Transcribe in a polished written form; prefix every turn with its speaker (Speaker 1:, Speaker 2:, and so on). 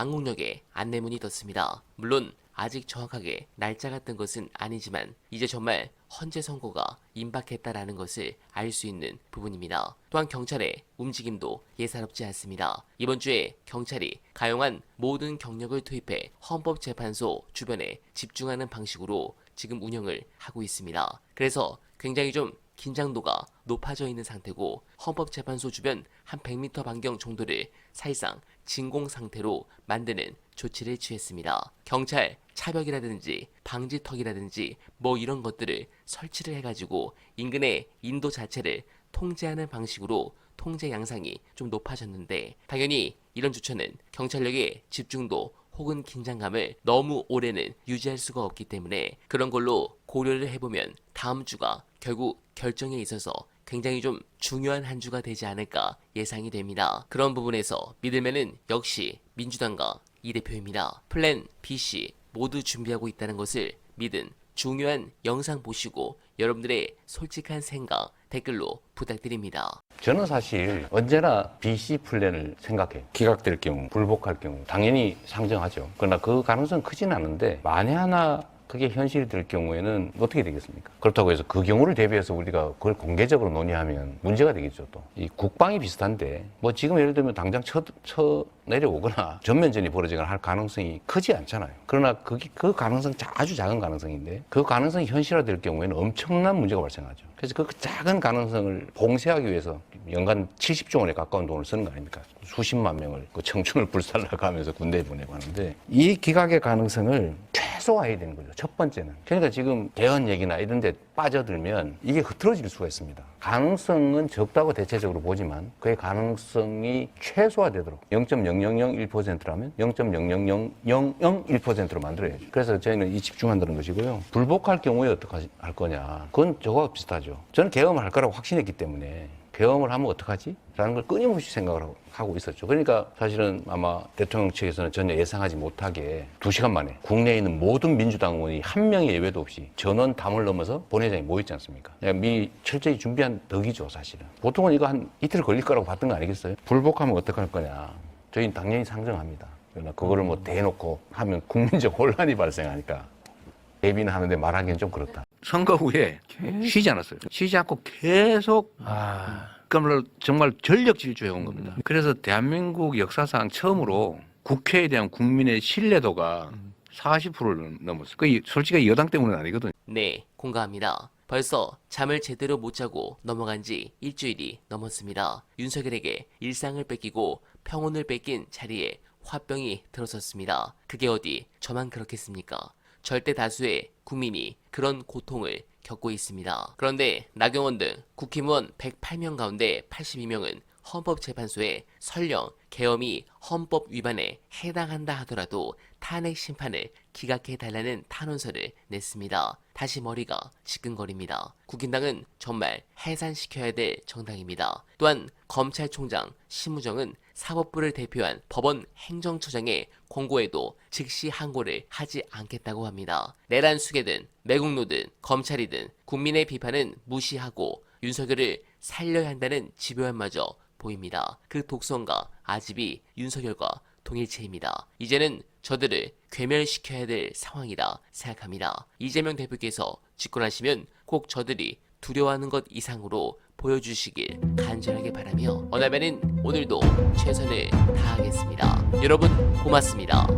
Speaker 1: 안국역에 안내문이 떴습니다. 물론 아직 정확하게 날짜가 뜬 것은 아니지만 이제 정말 헌재 선고가 임박했다라는 것을 알 수 있는 부분입니다. 또한 경찰의 움직임도 예사롭지 않습니다. 이번 주에 경찰이 가용한 모든 경력을 투입해 헌법재판소 주변에 집중하는 방식으로 지금 운영을 하고 있습니다. 그래서 굉장히 좀 긴장도가 높아져 있는 상태고 헌법재판소 주변 한 100m 반경 정도를 사실상 진공 상태로 만드는 조치를 취했습니다. 경찰 차벽이라든지 방지턱이라든지 뭐 이런 것들을 설치를 해가지고 인근의 인도 자체를 통제하는 방식으로 통제 양상이 좀 높아졌는데 당연히 이런 조처는 경찰력의 집중도 혹은 긴장감을 너무 오래는 유지할 수가 없기 때문에 그런 걸로 고려를 해보면 다음 주가 결국 결정에 있어서 굉장히 좀 중요한 한 주가 되지 않을까 예상이 됩니다. 그런 부분에서 믿으면은 역시 민주당과 이 대표입니다. 플랜 B, C 모두 준비하고 있다는 것을 믿은 중요한 영상 보시고 여러분들의 솔직한 생각 댓글로 부탁드립니다.
Speaker 2: 저는 사실 언제나 BC 플랜을 생각해요. 기각될 경우, 불복할 경우 당연히 상정하죠. 그러나 그 가능성은 크진 않은데 만에 하나 그게 현실이 될 경우에는 어떻게 되겠습니까? 그렇다고 해서 그 경우를 대비해서 우리가 그걸 공개적으로 논의하면 문제가 되겠죠. 또 이 국방이 비슷한데 뭐 지금 예를 들면 당장 쳐 내려오거나 전면전이 벌어지거나 할 가능성이 크지 않잖아요. 그러나 그 가능성 아주 작은 가능성인데 그 가능성이 현실화될 경우에는 엄청난 문제가 발생하죠. 그래서 그 작은 가능성을 봉쇄하기 위해서 연간 70조 원에 가까운 돈을 쓰는 거 아닙니까? 수십만 명을 그 청춘을 불살라고 하면서 군대에 보내고 하는데 이 기각의 가능성을 최소화해야 되는 거죠. 첫 번째는. 그러니까 지금 개헌 얘기나 이런 데 빠져들면 이게 흐트러질 수가 있습니다. 가능성은 적다고 대체적으로 보지만 그의 가능성이 최소화되도록 0.0001%라면 0.00001%로 만들어야죠. 그래서 저희는 이 집중한다는 것이고요. 불복할 경우에 어떻게 할 거냐. 그건 저거와 비슷하죠. 저는 개헌을 할 거라고 확신했기 때문에 개헌을 하면 어떡하지? 라는 걸 끊임없이 생각을 하고 있었죠. 그러니까 사실은 아마 대통령 측에서는 전혀 예상하지 못하게 2시간 만에 국내에 있는 모든 민주당 의원이 한 명의 예외도 없이 전원 담을 넘어서 본회의장에 모였지 않습니까? 미 철저히 준비한 덕이죠, 사실은. 보통은 이거 한 이틀 걸릴 거라고 봤던 거 아니겠어요? 불복하면 어떡할 거냐. 저희는 당연히 상정합니다. 그러나 그거를 뭐 대놓고 하면 국민적 혼란이 발생하니까 대비는 하는데 말하기는 좀 그렇다.
Speaker 3: 선거 후에 쉬지 않았어요. 쉬지 않고 계속 그야말로 정말 전력 질주해 온 겁니다. 그래서 대한민국 역사상 처음으로 국회에 대한 국민의 신뢰도가 40%를 넘었어요. 그 솔직히 여당 때문은 아니거든요.
Speaker 1: 네, 공감합니다. 벌써 잠을 제대로 못 자고 넘어간 지 일주일이 넘었습니다. 윤석열에게 일상을 뺏기고 평온을 뺏긴 자리에 화병이 들어섰습니다. 그게 어디 저만 그렇겠습니까? 절대 다수의 국민이 그런 고통을 겪고 있습니다. 그런데 나경원 등 국힘의원 108명 가운데 82명은 헌법재판소에 설령 계엄이 헌법 위반에 해당한다 하더라도 탄핵 심판을 기각해달라는 탄원서를 냈습니다. 다시 머리가 지끈거립니다. 국민당은 정말 해산시켜야 될 정당입니다. 또한 검찰총장 심우정은 사법부를 대표한 법원 행정처장의 권고에도 즉시 항고를 하지 않겠다고 합니다. 내란 수괴든 매국노든 검찰이든 국민의 비판은 무시하고 윤석열을 살려야 한다는 집요함마저 보입니다. 그 독선과 아집이 윤석열과 동일체입니다. 이제는 저들을 괴멸시켜야 될 상황이라 생각합니다. 이재명 대표께서 집권하시면 꼭 저들이 두려워하는 것 이상으로 보여주시길 간절하게 바라며 원하면은 오늘도 최선을 다하겠습니다. 여러분 고맙습니다.